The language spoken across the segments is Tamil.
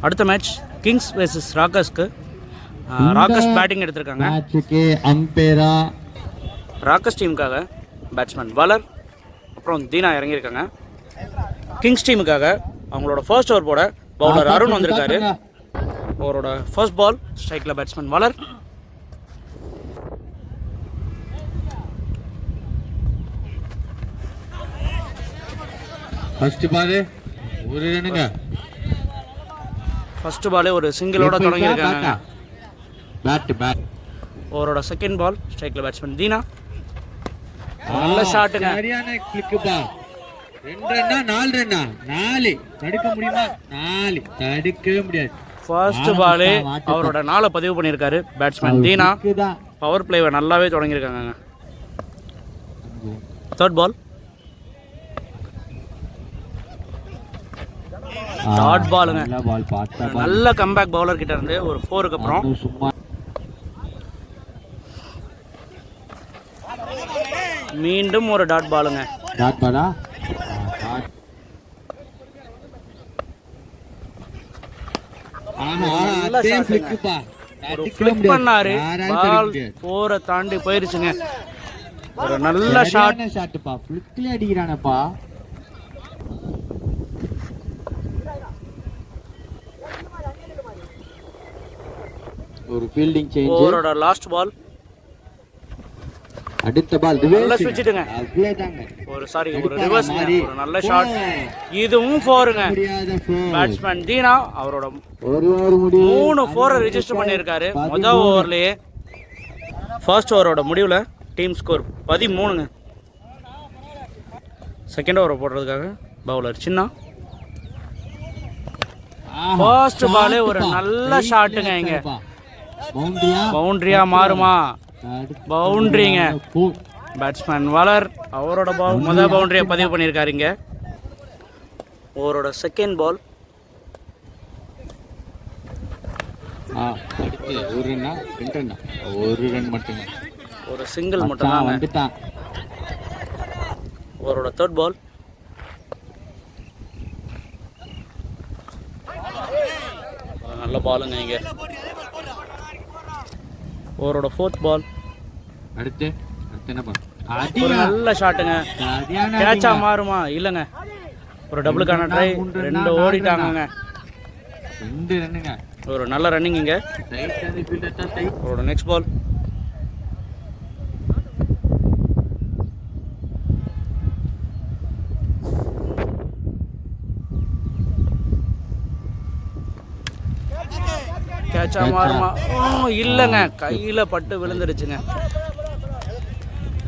அடுத்த மேட்ச் கிங்ஸ் வெர்சஸ் ராக்கர்ஸ்க்கு. ராக்கர்ஸ் பேட்டிங் எடுத்திருக்காங்க. ராக்கர்ஸ் டீமுக்காக பேட்ஸ்மேன் வலர் அப்புறம் தீனா இறங்கியிருக்காங்க. கிங்ஸ் டீமுக்காக அவங்களோட ஃபர்ஸ்ட் ஓவர் போட பவுலர் அருண் வந்திருக்காரு. அவரோட ஃபர்ஸ்ட் பால் ஸ்ட்ரைக்கில் பேட்ஸ்மேன் வலர். ஃபர்ஸ்ட் பாலே ஒரு சிங்கிளோட தொடங்கியிருக்காங்க. அவரோட செகண்ட் பால் ஸ்ட்ரைக்கில் பேட்ஸ்மேன் தீனா. நல்ல ஷாட்டுங்க. ஃபர்ஸ்ட் பாலே அவரோட 4 பதிவு பண்ணியிருக்காரு பேட்ஸ்மேன் தீனா. பவர் பிளேவை நல்லாவே தொடங்கியிருக்காங்க. தேர்ட் பால் டாட் பாலுங்க. நல்ல கம்பேக் பவுலர் கிட்ட இருந்து ஒரு 4க்கு அப்புறம் மீண்டும் ஒரு டாட் பாலுங்க. ஒரு ஃபிளிக் பண்ணாரு, பால் 4 தாண்டி போயிருச்சுங்க. ஒரு நல்ல ஷாட். அடிக்கிறானப்பா. ஒரு ஃபீல்டிங் சேஞ்ச். ஓவரோட லாஸ்ட் பால். அடுத்த பால் நல்ல ஸ்விட்ச்டுங்க. ஒரு ரிவர்ஸ். ஒரு நல்ல ஷாட். இதுவும் 4ங்க. பேட்ஸ்மேன் தீனா அவரோட 3 4 ரெஜிஸ்டர் பண்ணியிருக்காரு முதல் ஓவர்லயே. ஃபர்ஸ்ட் ஓவரோட முடிவில் டீம் ஸ்கோர் 13ங்க. செகண்ட் ஓவர் போடுறதுக்காக பவுலர் சின்ன. ஃபர்ஸ்ட் பாலே ஒரு நல்ல ஷாட்டுங்க. இங்க பவுண்டரியா மாறுமா? பவுண்டரிங்க. பேட்ஸ்மேன் வலர் அவரோட முதல் பவுண்டரியை பதிவு பண்ணியிருக்காருங்க. அவரோட செகண்ட் பால். ஒரு சிங்கிள் மட்டும் தான். அவரோட தேர்ட் பால். நல்ல பாலுங்க இங்க. அவரோட ஃபோர்த் பால். அடுத்து என்ன பால்? ஒரு நல்ல ஷாட்டுங்க. கேட்சா மாறுமா? இல்லைங்க. ஒரு டபுளுக்கான ட்ரை. 2 ஓடிட்டாங்க. 2 ரன்னுங்க. ஒரு நல்ல ரன்னிங் இங்க. அவரோட நெக்ஸ்ட் பால். கேட்சா மாறுமா? இல்லைங்க, கையில் பட்டு விழுந்துருச்சுங்க.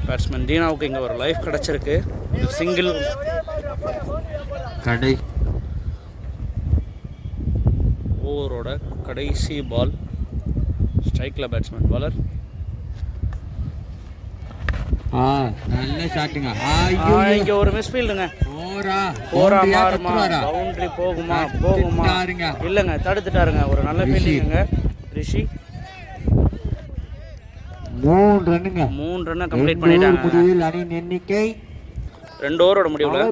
பேட்ஸ்மேன் தீனாவுக்கு இங்கே ஒரு லைஃப் கிடச்சிருக்கு. ஒரு சிங்கிள். ஓவரோட கடைசி பால் ஸ்ட்ரைக்கில் பேட்ஸ்மேன் பாலர். நல்ல ஷாட்டுங்க. இங்க ஒரு மிஸ்ஃபீல்டுங்க. போரா மாறுமா? பவுண்டரி போகுமா? இல்லைங்க, தடுத்துட்டாருங்க. ஒரு நல்ல ஃபீல்டிங்க. ரிஷி 3 ரன்னை கம்ப்ளீட் பண்ணிட்டாங்க. எண்ணிக்கை 2 ஓவரோட முடிவில்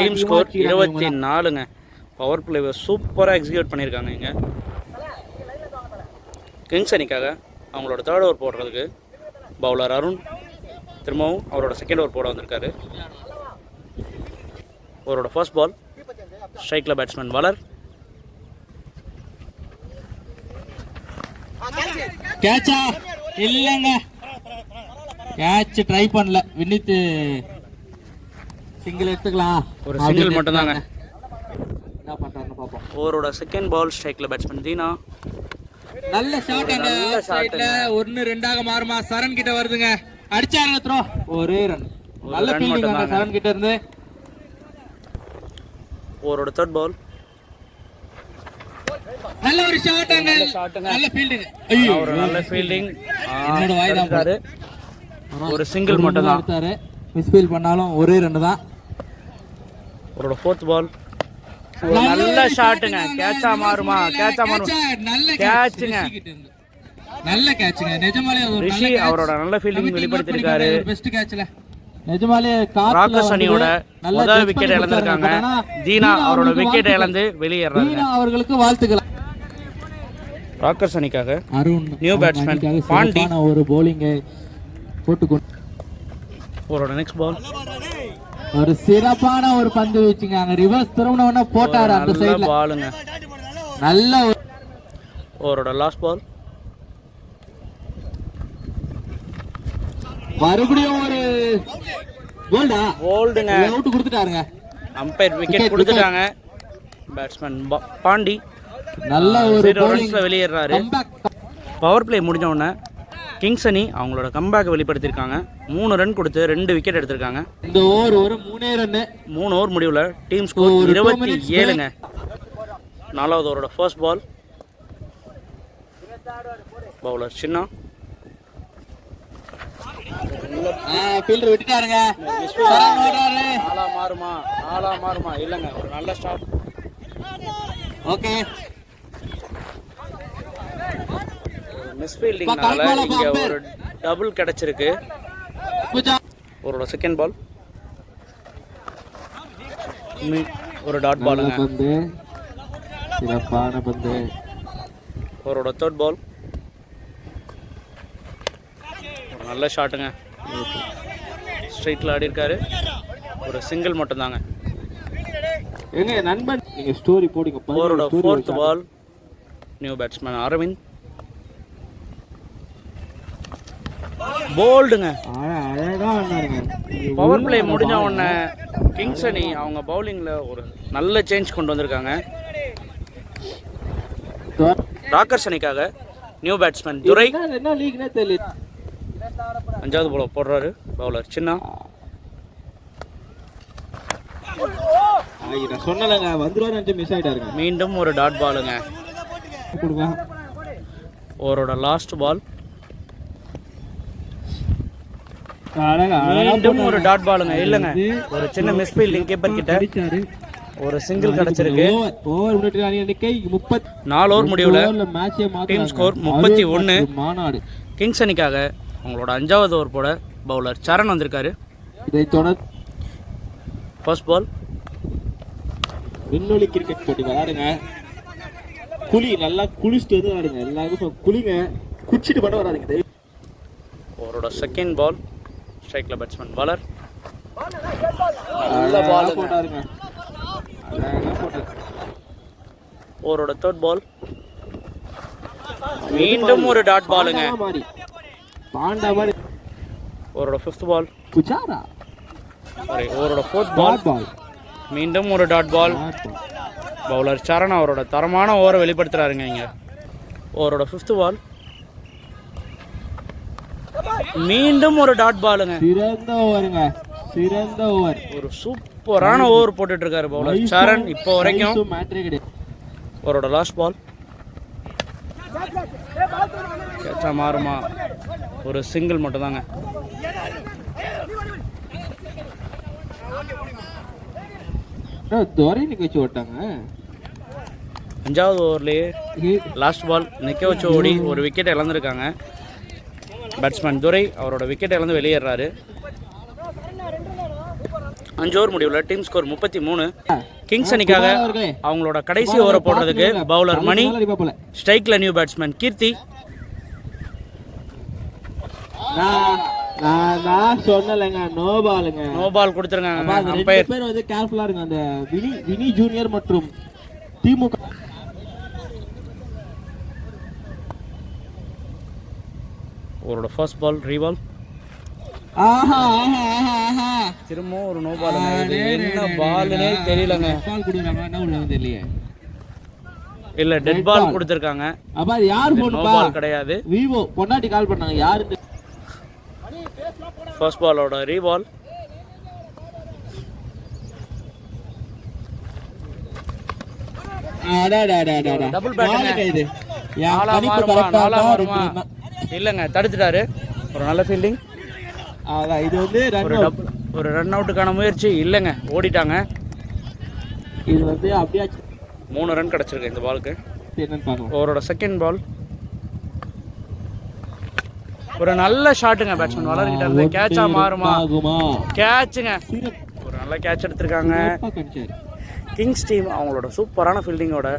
டீம் ஸ்கோர் 24ங்க. பவர் பிளேவை சூப்பராக எக்ஸிக்யூட் பண்ணியிருக்காங்க இங்கே. கிங்ஸ் அணிக்காக அவங்களோட தேர்ட் ஓவர் போடுறதுக்கு பவுலர் அருண் திரும்பவும் அவரோட செகண்ட் ஓவர் போட வந்திருக்காரு. அவரோட ஃபர்ஸ்ட் பால் ஸ்ட்ரைக்கில் பேட்ஸ்மேன் வலர். கேட்சா இல்லைங்க. கேட்ச் ட்ரை பண்ணல. வினித் சிங்கிள் எடுத்துக்கலாம். ஒரு சிங்கிள் மட்டும் தாங்க. என்ன பண்றாருன்னு பாப்போம். அவரோட செகண்ட் பால் ஸ்ட்ரைக்கில் பேட்ஸ்மேன் தீனா. நல்ல ஷாட். அந்த சைடுல 1-2 மாறுமா? சரண் கிட்ட வருதுங்க. அடிச்சாருங்க. த்ரோ. ஒரே ரன். நல்ல ஃபீல்டிங் அந்த சரண் கிட்ட இருந்து. அவரோட தேர்ட் பால். நல்ல ஒரு ஷாட். நல்ல ஃபீல்டிங். ஐயோ, ஒரு நல்ல ஃபீல்டிங். என்னோட வாய்தாரு. ஒரு சிங்கிள் மட்டும் தான் எடுத்தாரு. மிஸ்ஃபீல் பண்ணாலும் ஒரே ரன் தான். அவரோட ஃபோர்த் பால். நல்ல ஷாட்டுங்க. கேட்சா மாறுமா? கேட்சா மாறுமா? நல்ல கேட்சுங்க. நல்ல கேட்சுங்க. நிஜமாலே ரிஷி அவரோட நல்ல ஃபீல்டிங் வெளிப்படுத்திருக்காரு. பெஸ்ட் கேட்ச்ல. நிஜமாலே ராக்கர்ஸ் அணியோட முதல் விக்கெட் இழந்திருக்காங்க. தீனா அவரோட விக்கெட் இழந்து வெளியேறாங்க. அவர்களுக்கு வாழ்த்துக்கள். ராக்கர்ஸ் அணிக்காக அருண் நியூ பேட்ஸ்மேன் பாண்டி ஒரு bowling போட்டுக்கொண்டு அவரோட நெக்ஸ்ட் பால் ஒரு சிறப்பான ஒரு பந்து வச்சுங்க. அங்க ரிவர்ஸ் திரும்பினவன போட்டாரு அந்த நல்ல சைடுல. பாலுங்க. நல்ல அவரோட லாஸ்ட் பால் மறுபடியும் ஒரு கோல்டா போல்டுங்க. அவுட் கொடுத்துட்டாருங்க. அம்பையர் விக்கெட் கொடுத்துட்டாங்க. பேட்ஸ்மேன் பாண்டி நல்ல ஒரு 0 ரன்ஸ்ல வெளியேறாரு. கம்பேக். பவர் பிளே முடிஞ்ச உடனே கிங்ஸ் அணி அவங்களோட கம்பேக் வெளிப்படுத்தியிருக்காங்க. 3 ரன் கொடுத்து 2 விக்கெட் எடுத்திருக்காங்க. இந்த ஓவர் ஒரு 3 ரன் 3 ஓவர் முடிவில் டீம் ஸ்கோர் 27ங்க. 4வது ஓவரோட ஃபர்ஸ்ட் பால் பவுலர் சின்ன ஃபீல்டர் விட்டுட்டாருங்க. நாலா மாறுமா இல்லைங்க. ஒரு நல்ல ஸ்டாப். ஓகே மிஸ்ஃபீல்டிங்னால இங்க ஒரு டபுள் கிடைச்சிருக்கு. அவரோட செகண்ட் பால் ஒரு டாட் பாலுங்க. பந்து சிறப்பான பந்து. அவரோட தேர்ட் பால் ஒரு நல்ல ஷாட்டுங்க. ஸ்ட்ரைட்டில் ஆடி இருக்காரு. ஒரு சிங்கிள் மட்டும்தாங்க. எங்க நண்பன் நீங்க ஸ்டோரி போடுங்க. அவரோட fourth ball new batsman Aravind போல்டுங்க. அழகா ஆனாருங்க. பவர் பிளே முடிஞ்ச உடனே கிங்ஸ் அணி அவங்க பவுலிங்ல ஒரு நல்ல சேஞ்ச் கொண்டு வந்திருக்காங்க. ராக்கர்ஸ் அணிக்காக நியூ பேட்ஸ்மேன் துரை என்ன லீக்னே தெரியல. 5வது பால் போடுறாரு பவுலர் சின்ன. நான் சொன்னலங்க வந்துருவாரு மிஸ் ஆயிட்டாருங்க. மீண்டும் ஒரு டாட் பாலுங்க. அவரோட லாஸ்ட் பால் மீண்டும் ஒரு டாட் பாலுங்க. இல்லைங்க ஒரு சின்ன மிஸ்ஃபீல்டிங் கீப்பர் கிட்ட ஒரு சிங்கிள் கிடைச்சிருக்கு. 4 ஓவர் முடிவுல டீம் ஸ்கோர் 31. கிங்ஸ் அணிக்காக அவங்களோட 5வது ஓவர் போட பவுலர் சரண் வந்திருக்காரு. இதை தொடர் ஃபர்ஸ்ட் பால் விண்ணொலி கிரிக்கெட் போட்டி விளையாடுங்க. குழி நல்லா குளிச்சுட்டு வந்து விளையாடுங்க. எல்லாருக்கும் குளிங்க, குச்சிட்டு மட்டும் வராதுங்க. அவரோட செகண்ட் பால் ஸ்ட்ரைக்ல பேட்ஸ்மேன் பாலர் நல்ல பால் போட்டாருங்க. அவரோட தேர்ட் பால் மீண்டும் ஒரு டாட் பாலுங்க. பாண்டா மாதிரி. அவரோட ஃபிஃப்த் பால் குச்சாரா. அவரோட ஃபோர்த் பால் மீண்டும் ஒரு டாட் பால். பவுலர் சரண் அவரோட தரமான ஓவரை வெளிப்படுத்துறாருங்க. இங்க அவரோட ஃபிஃப்த் பால் மீண்டும் ஒரு டாட் பாலுங்க. சிறந்த ஓவருங்க. சிறந்த ஓவர். ஒரு சூப்பரான ஓவர் போட்டுட்டு இருக்காரு பவுலர் சரண் இப்போ வரைக்கும். அவரோட லாஸ்ட் பால் கேட்சா மாறுமா? ஒரு சிங்கிள் மட்டும் தாங்க. வச்சு ஓட்டாங்க. 5வது ஓவர்லேயே லாஸ்ட் பால் நிற்க வச்சு ஓடி ஒரு விக்கெட் இழந்திருக்காங்க. பேட்ஸ்மேன் துரை அவரோட விக்கெட் இழந்து வெளியேறாரு. 5 ஓவர் முடிவில் டீம் ஸ்கோர் 33. கிங்ஸ் அணிக்காக அவங்களோட கடைசி ஓவரை போடுறதுக்கு பவுலர் மணி, ஸ்ட்ரைக்ல நியூ பேட்ஸ்மேன் கீர்த்தி. நான் சொன்னலங்க நோ பாலுங்க. நோ பால் கொடுத்துருக்காங்க. அம்பையர் பேர் வந்து கேர்ஃபுல்லா இருங்க. அந்த வினி ஜூனியர் மற்றும் திமுக. அவரோட ஃபர்ஸ்ட் பால் ரீபால். திரும்பவும் ஒரு நோ பால். என்ன பால்னே தெரியலங்க. இல்ல டெட் பால் கொடுத்திருக்காங்க. அப்ப அது யார் போன் பால் கிடையாது. விவோ பொண்டாட்டி கால் பண்ணாங்க. யாரு? ஃபர்ஸ்ட் பாலோட ரீபால். டபுள் பேட் இது. இல்லங்க தடுத்துட்டாரு. ஒரு நல்ல ஃபீல்டிங். இது வந்து ஒரு ரன் அவுட்டுக்கான முயற்சி இல்லைங்க, ஓடிட்டாங்க. இது வந்து அப்படியே 3 ரன் கிடைச்சிருக்கு இந்த பாலுக்கு. அவரோட செகண்ட் பால் ஒரு நல்ல ஷாட்டுங்க. பேட்ஸ்மேன் வளர்கிட்ட இருந்து கேட்சா மாறுமா? கேட்சுங்க. ஒரு நல்ல கேட்ச் எடுத்திருக்காங்க. கிங்ஸ் டீம் அவங்களோட சூப்பரான ஃபீல்டிங்கோட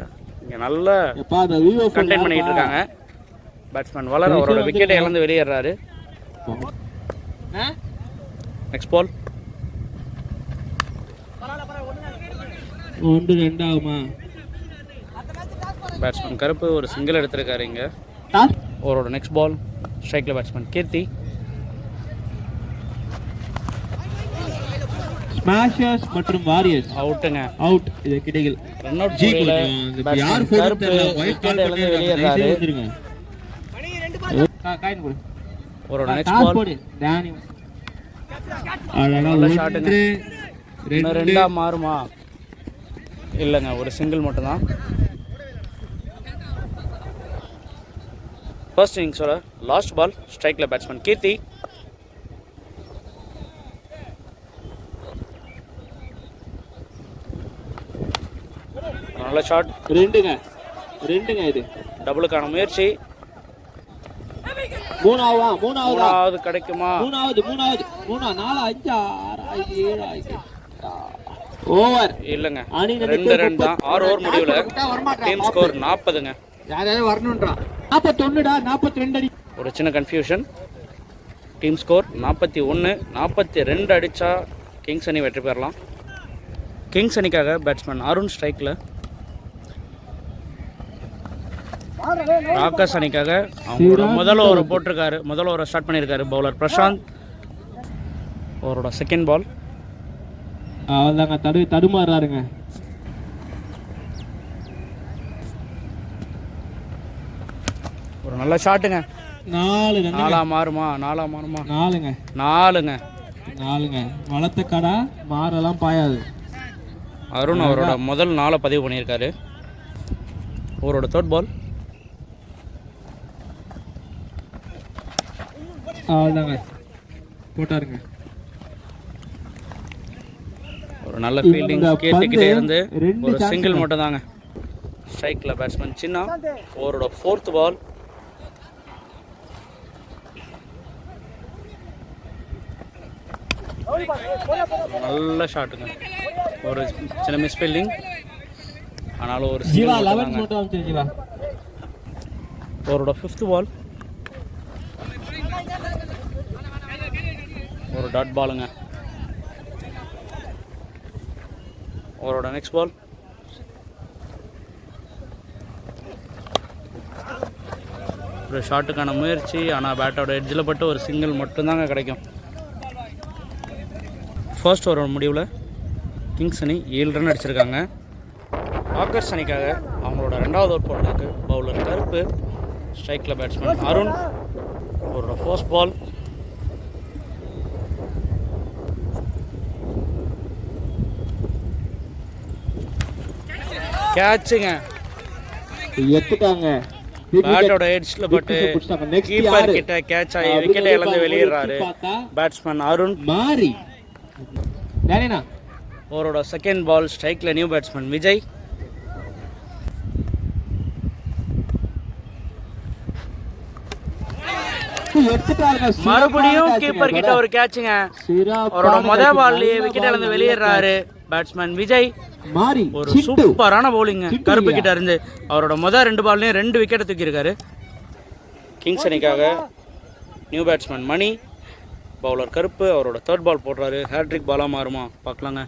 இங்கே நல்ல கண்டெயின் பண்ணிக்கிட்டு இருக்காங்க. பேட்ஸ்மேன் வளர் அவரோட விக்கெட்டை இழந்து வெளியேறாரு. நெக்ஸ்ட் பால் 1-2 ஆகுமா? பேட்ஸ்மேன் கருப்பு ஒரு சிங்கிள் எடுத்திருக்காரு இங்கே. அவரோட நெக்ஸ்ட் பால் ஸ்ட்ரைக்கில் பேட்ஸ்மேன் கீர்த்தி. ஸ்மாஷர்ஸ் மற்றும் வாரியர்ஸ் அவுட்டுங்க. அவுட். இது கிடைக்கல. ரன் அவுட் ஜீல பேட்ஸ்மேன் கருப்பு விக்கெட்டை இழந்து வெளியேறாரு. அவரோட நெக்ஸ்ட் பால் நல்ல ஷாட்டுங்க. இன்னும் 2 மாறுமா? இல்லைங்க, ஒரு சிங்கிள் மட்டும்தான். ஃபர்ஸ்ட் இன்னிங்ஸோட லாஸ்ட் பால் ஸ்ட்ரைக்கில் பேட்ஸ்மேன் கீர்த்தி. நல்ல ஷாட். 2ங்க இது டபுளுக்கான முயற்சி. மூணாவது கிடைக்குமா? மூணாவது 3 4 5 6 7 ஓவர் இல்லைங்க, 2 ரன் தான். 6 ஓவர் முடிவில் டீம் ஸ்கோர் 40ங்க. யாராவது வரணும்ன்றா 41டா 42 அடி. ஒரு சின்ன கன்ஃபியூஷன். Team score 41. 42 அடித்தா கிங்ஸ் அணி வெற்றி பெறலாம். கிங்ஸ் அணிக்காக பேட்ஸ்மேன் அருண் ஸ்ட்ரைக்கில். ராக்கர்ஸ் அணிக்காக அவங்களோட முதல் ஓவரை போட்டிருக்காரு. முதல் ஓவரை ஸ்டார்ட் பண்ணியிருக்காரு பவுலர் பிரசாந்த். அவரோட செகண்ட் பால். அவ்வளோதாங்க, தடுமாறுறாருங்க. ஒரு நல்ல ஷாட்டுங்க. 4 மாறுமா? 4ங்க. வளர்த்த கடா மாறலாம் பாயாது. அருண் அவரோட முதல் 4 பதிவு பண்ணியிருக்காரு. அவரோட தேர்ட் பால். அவ்வளோதாங்க, போட்டாருங்க. ஒரு நல்ல ஃபீல்டிங் கேட்டுக்கிட்டே இருந்து ஒரு சிங்கிள் மட்டும் தாங்க. ஸ்ட்ரைக்கில் பேட்ஸ்மேன் சின்ன. அவரோட ஃபோர்த் பால். நல்ல ஷாட்டுங்க. ஒரு சின்ன மிஸ் ஃபீல்டிங், ஆனாலும் ஒரு அவரோட ஃபிஃப்த் பால். ஒரு டாட் பாலுங்க. அவரோட நெக்ஸ்ட் பால். ஒரு ஷாட்டுக்கான முயற்சி, ஆனால் பேட்டோட எட்ஜில் பட்டு ஒரு சிங்கிள் மட்டும்தாங்க கிடைக்கும். ஃபர்ஸ்ட் ஓவர் முடிவில் கிங்ஸ் அணி 7 ரன் அடிச்சிருக்காங்க. ராக்கர்ஸ் அணிக்காக அவங்களோட 2வது ஓவர் போடுறதுக்கு பவுலர் கருப்பு. ஸ்ட்ரைக்கில் பேட்ஸ்மேன் அருண். அவரோட ஃபர்ஸ்ட் பால். கேட்சுங்க. எத்துட்டாங்க. பேட்டோட எட்ஜ்ல பட்டு கீப்பர் கிட்ட கேட்ச் ஆகி விக்கெட்டை இழந்து வெளியேறாரு பேட்ஸ்மேன் அருண். மாறி அவரோட செகண்ட் பால். ஸ்ட்ரைக்ல நியூ பேட்ஸ்மேன் விஜய். மறுபடியும் கீப்பர் கிட்ட ஒரு கேட்சுங்க. அவரோட முதல் பால்லேயே விக்கெட் இழந்து வெளியேறாரு பேட்ஸ்மேன் விஜய். ஒரு சூப்பரான பவுலிங் கருப்பு கிட்ட இருந்து. அவரோட முதல் 2 பால்லையும் 2 விக்கெட்டை தூக்கியிருக்காரு. கிங்ஸ் அணிக்காக நியூ பேட்ஸ்மேன் மணி. பவுலர் கருப்பு. அவரோட தேர்ட் பால் போடுறாரு. ஹேட்ரிக் பாலாக மாறுமா பார்க்கலாங்க.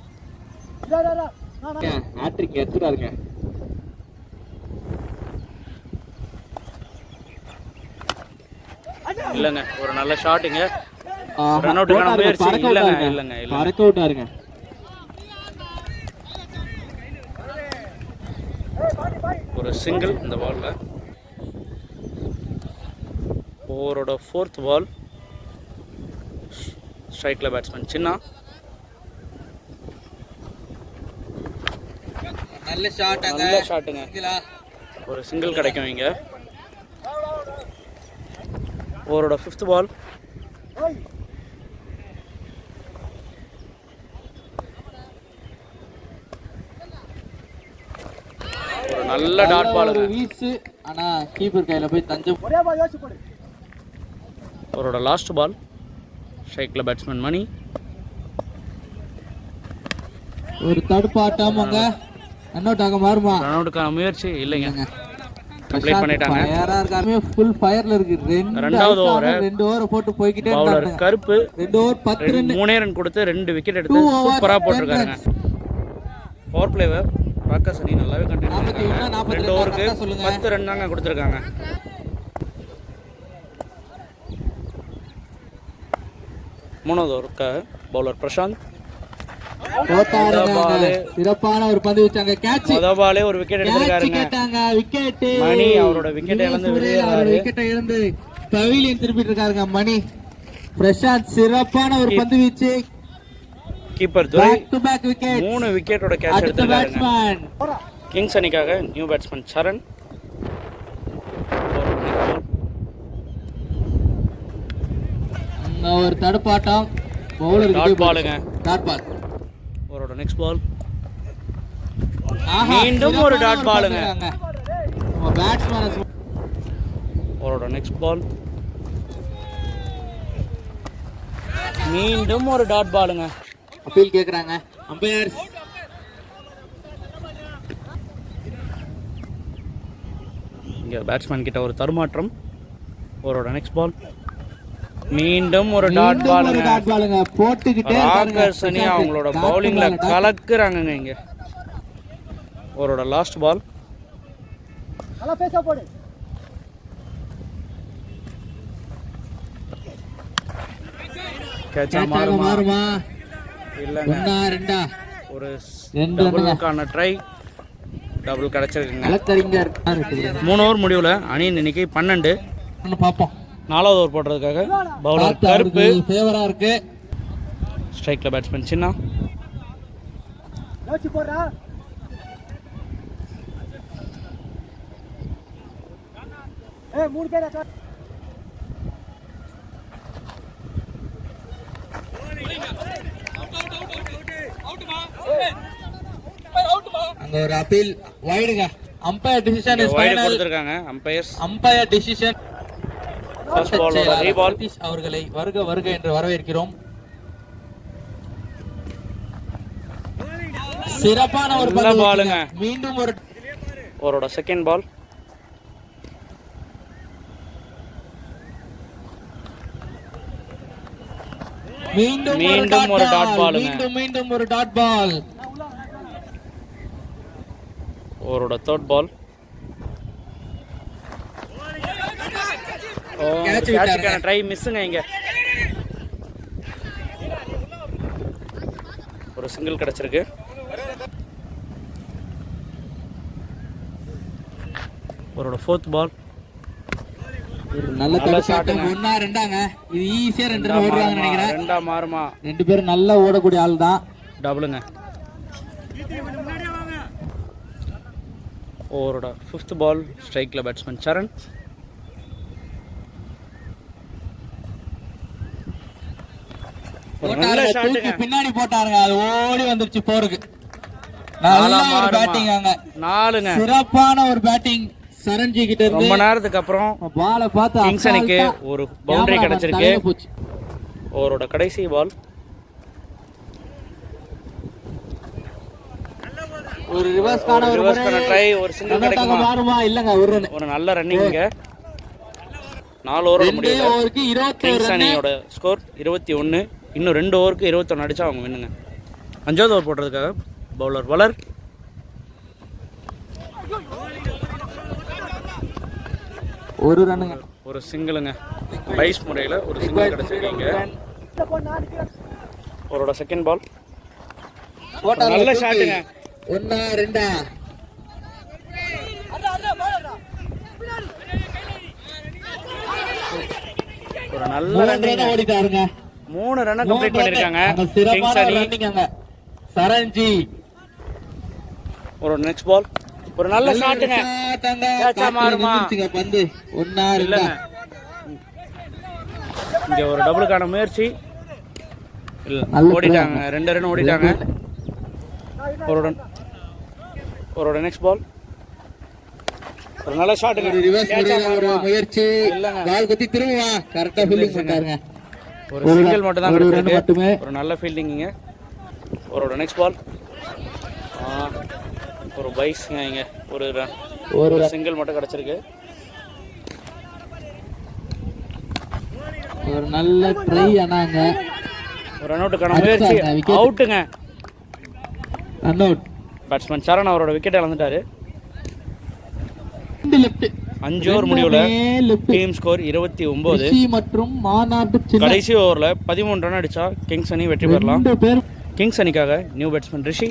இல்லைங்க, ஒரு நல்ல ஷாட்டுங்க. ரன் அவுட்டுக்கான முயற்சி. இல்லைங்க. ஒரு சிங்கிள் இந்த பால்ல. ஓவரோட ஃபோர்த் பால். ஸ்ட்ரைக்கில் பேட்ஸ்மேன் சின்ன. நல்ல ஷாட்டுங்க. ஒரு சிங்கிள் கிடைக்கும் இங்க. ஓவரோட ஃபிஃப்த் பால். ஒரு நல்ல டாட் பால். ஆனா கீப்பர் கையில போய் தஞ்சம். அவரோட லாஸ்ட் பால். ஸ்ட்ரைக்கில் பேட்ஸ்மேன் மணி. ஒரு தடுப்பாட்டமாங்க. ரன் அவுட் ஆக மாறுமா? ரன் அவுட்டுக்கான முயற்சி இல்லைங்க, கம்ப்ளீட் பண்ணிட்டாங்க. ஃபயரா இருக்காமே, ஃபுல் ஃபயர்ல இருக்கு. ரெண்டாவது ஓவர் 2 ஓவர் போட்டு போய்கிட்டே பவுலர் இருக்காங்க. கருப்பு 2 ஓவர் 10 ரன், 3 ரன் கொடுத்து 2 விக்கெட் எடுத்து சூப்பரா போட்டிருக்காருங்க. பவர் பிளேவை ராக்கர்ஸ் அணி நல்லாவே கண்டினியூ பண்ணிருக்காங்க. 2 ஓவருக்கு 10 ரன் தாங்க கொடுத்துருக்காங்க. மூணாவது ஓவருக்கு பவுலர் பிரசாந்த் சிறப்பான ஒரு பந்து வச்சாங்க. கேட்ச், முதபாலே ஒரு விக்கெட் எடுத்திருக்காருங்க. விக்கெட் மணி அவரோட விக்கெட்டை இழந்து வெளியேறாரு. விக்கெட்டை இழந்து பவிலியன் திருப்பிட்டு இருக்காருங்க மணி. பிரசாந்த் சிறப்பான ஒரு பந்து வீச்சு. Keeper Durai to back wicket, 3 விக்கெட்டோட கேட்ச் எடுத்திருக்காருங்க. கிங்ஸ் அணிக்காக நியூ பேட்ஸ்மேன் சரண். ஒரு தடுப்பாட்டம், பவுலர் டாட் பாலுங்க. Dot ball. அவரோட நெக்ஸ்ட் பால் மீண்டும் ஒரு டாட் பாலுங்க. அவரோட நெக்ஸ்ட் பால் மீண்டும் ஒரு டாட் பாலுங்க. அப்பீல் கேக்குறாங்க அம்பையர்ஸ். இங்க பேட்ஸ்மேன் கிட்ட ஒரு தருமாற்றம். அவரோட நெக்ஸ்ட் பால் மீண்டும் ஒரு டாட் பாலுங்க. போட்டுக்கிட்டே ராக்கர்ஸ் அணி அவங்களோட பவுலிங்ல கலக்குறாங்கங்க. இங்க அவரோட லாஸ்ட் பால் கேட்சா மாறுமா? இல்லங்க, ஒரு டபுளுக்கான ட்ரை, டபுள் கிடைச்சிருக்குங்க. 3 ஓவர் முடிவுல அணியின் எண்ணிக்கை 12. பாப்போம். 4வது ஓவர் போடுறதுக்காக பவுலர் கருப்பு ஃபேவரா இருக்கு. ஸ்ட்ரைக்ல பேட்ஸ்மேன் சின்ன. அங்க ஒரு அப்பீல் வைடுங்க. அம்பையர் டிசிஷன் இஸ் ஃபைனல் கொடுத்திருக்காங்க. Umpire decision. ஃபர்ஸ்ட் பாலோட ரீபால். அவர்களை வருக வருக என்று வரவேற்கிறோம். சிறப்பான ஒரு பாலுங்க. மீண்டும் ஒரு அவரோட செகண்ட் பால் மீண்டும் ஒரு டாட் பாலுங்க. மீண்டும் ஒரு டாட் பால். அவரோட தேர்ட் பால் கேட்சுக்கான ட்ரை மிஸ்ஸுங்க. இங்க ஒரு சிங்கிள் கிடைச்சிருக்கு. அவரோட ஃபோர்த் பால் நல்ல தடுப்பாட்டம். 1-2ங்க. இது ஈஸியா 2 ரன் ஓடுறாங்கன்னு நினைக்கிறேன். 2 மாறுமா? 2 பேரும் நல்லா ஓடக்கூடிய ஆள் தான். டபுளுங்க. அவரோட 5th பால் ஸ்ட்ரைக்ல பேட்ஸ்மேன் சரண். பின்னாடி போட்டாருங்க, அது ஓடி வந்துருச்சு போருக்கு. நல்ல ஒரு பேட்டிங் அங்க. 4ங்க. சிறப்பான ஒரு பேட்டிங் சரண்ஜி கிட்ட இருந்து. ரொம்ப நேரத்துக்கு அப்புறம் பாலை பார்த்து கிங்ஸ் அணிக்கு ஒரு பவுண்டரி கிடைச்சிருக்கு. அவரோட கடைசி பால் ஒரு ரிவர்ஸ்கான ட்ரை, ஒரு சிங்கிள் கிடைக்குமா? மாறுமா? இல்லங்க, ஒரு நல்ல ரன்னிங். 4 ஓவர் முடியல. ஓவருக்கு 21 கிங்ஸ் அணியோட ஸ்கோர் 21. இன்னும் 2 ஓவருக்கு 21 அடிச்சா அவங்க வின்னுங்க. 5வது ஓவர் போடுறதுக்காக பவுலர் வளர். ஒரு ரன்னுங்க, ஒரு சிங்கிளுங்க. ரைஸ் முறையில் ஒரு சிங்கிள் கிடைச்சிருக்கீங்க. அவரோட செகண்ட் பால் நல்ல ஷாட்டுங்க. 1-2 ஒரு நல்ல ரன் ஓடிட்டாருங்க. 3 ரன் கம்ப்ளீட் பண்ணிருக்காங்க கிங்ஸ் அணி. சரண்ஜி ஒரு நெக்ஸ்ட் பால் ஒரு நல்ல ஷாட்டுங்க. கேட்சா மாறுமா? பந்து 1-2. இங்க ஒரு டபுளுக்கான முயற்சி ஓடிட்டாங்க. 2 ரன் ஓடிட்டாங்க. அவரோட நெக்ஸ்ட் பால் ஒரு நல்ல ஷாட்டுங்க. முயற்சி பால் குத்தி திரும்புவா. கரெக்ட்டா ஃபீல்டிங் பண்ணாருங்க. ஒரு சிங்கிள் மட்டும் தான் கிடைச்சிருக்கு. ஒரு நல்ல ஃபீல்டிங்க. அவரோட நெக்ஸ்ட் பால் ஒரு பைஸ்ங்க இங்கே ஒரு சிங்கிள் மட்டும் கிடச்சிருக்கு. ஒரு நல்ல ட்ரை ஆனாங்க. ஒரு ரன் அவுட்டுக்கான முயற்சி அவுட்டுங்க. Run out. பேட்ஸ்மேன் சரண் அவரோட விக்கெட் இழந்துட்டாரு. 5 ஓவர் முடிவில் டீம் ஸ்கோர் 29. மற்றும் மாநாட்டு கடைசி ஓவரில் 13 ரன் அடிச்சா கிங்ஸ் அணி வெற்றி பெறலாம். கிங்ஸ் அணிக்காக நியூ பேட்ஸ்மேன் ரிஷி.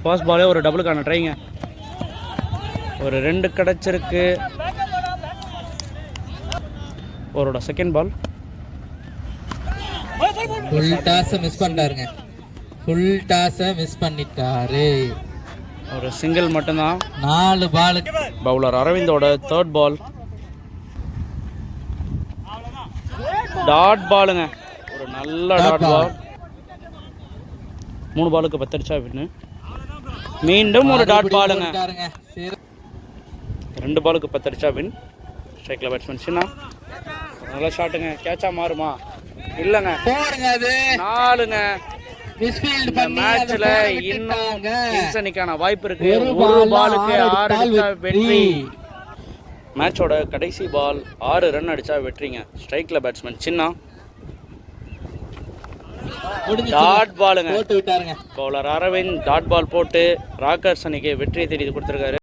ஃபர்ஸ்ட் பாலே ஒரு டபுளுக்கான ட்ரைங்க. ஒரு 2 கிடச்சிருக்கு. அவரோட second ball full toss miss பண்ணிட்டாருங்க. ஃபுல் டாஸ் மிஸ் பண்ணிட்டாரு. ஒரு சிங்கிள் மட்டும்தான். 4 பால். பவுலர் அரவிந்தோட தேர்ட் பால் டாட் பாலுங்க. ஒரு நல்ல டாட் பால். 3 பாலுக்கு 10 அடிச்சா வின்னு. மீண்டும் ஒரு டாட் பாலுங்க. 2 பாலுக்கு 10 அடிச்சா வின். ஸ்ட்ரைக்ல பேட்ஸ்மேன் சின்ன நல்ல ஷாட்டுங்க. கேட்சா மாறுமா? இல்லைங்க, 4ங்க. இந்த மேட்ச்ல இன்னும் கிங்ஸ் அணிக்கான வாய்ப்பு இருக்கு. ஒரு பாலுக்கு 6 அடிச்சா வெற்றி. மேட்சோட கடைசி பால் 6 ரன் அடிச்சா வெற்றிங்க. ஸ்ட்ரைக்ல பேட்ஸ்மேன் சின்ன டாட் பாலுங்க. பவுலர் அரவிந்த் டாட் பால் போட்டு ராக்கர்ஸ் அணிக்கு வெற்றியை தேடி கொடுத்துருக்காரு.